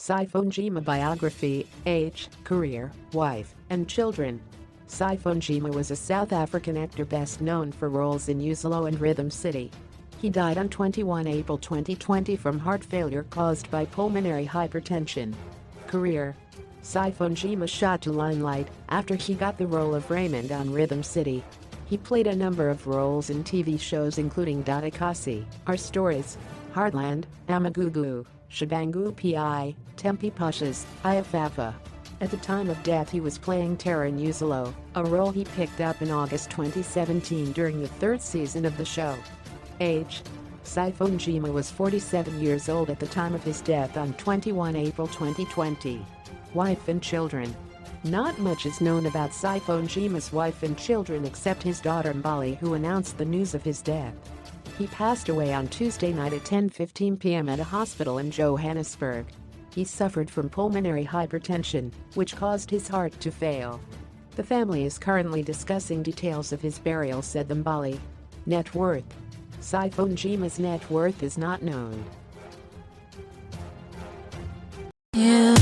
Sipho Ngema biography, age, career, wife, and children. Sipho Ngema was a South African actor best known for roles in Uzalo and Rhythm City. He died on 21 April 2020 from heart failure caused by pulmonary hypertension. Career: Sipho Ngema shot to limelight after he got the role of Raymond on Rhythm City. He played a number of roles in TV shows including Dlathu, Our Stories, Heartland, Amagugu, Shabangu Pi, Tempe Pushas, Iafafa. At the time of death he was playing Terror in Uzalo, a role he picked up in August 2017 during the third season of the show. Age: Sipho Ngema was 47 years old at the time of his death on 21 April 2020. Wife and children. Not much is known about Sipho Ngema's wife and children except his daughter Mbali, who announced the news of his death. He passed away on Tuesday night at 10:15 p.m. at a hospital in Johannesburg. He suffered from pulmonary hypertension, which caused his heart to fail. The family is currently discussing details of his burial, said Mbali. Net worth: Sipho Ngema's net worth is not known. Yeah.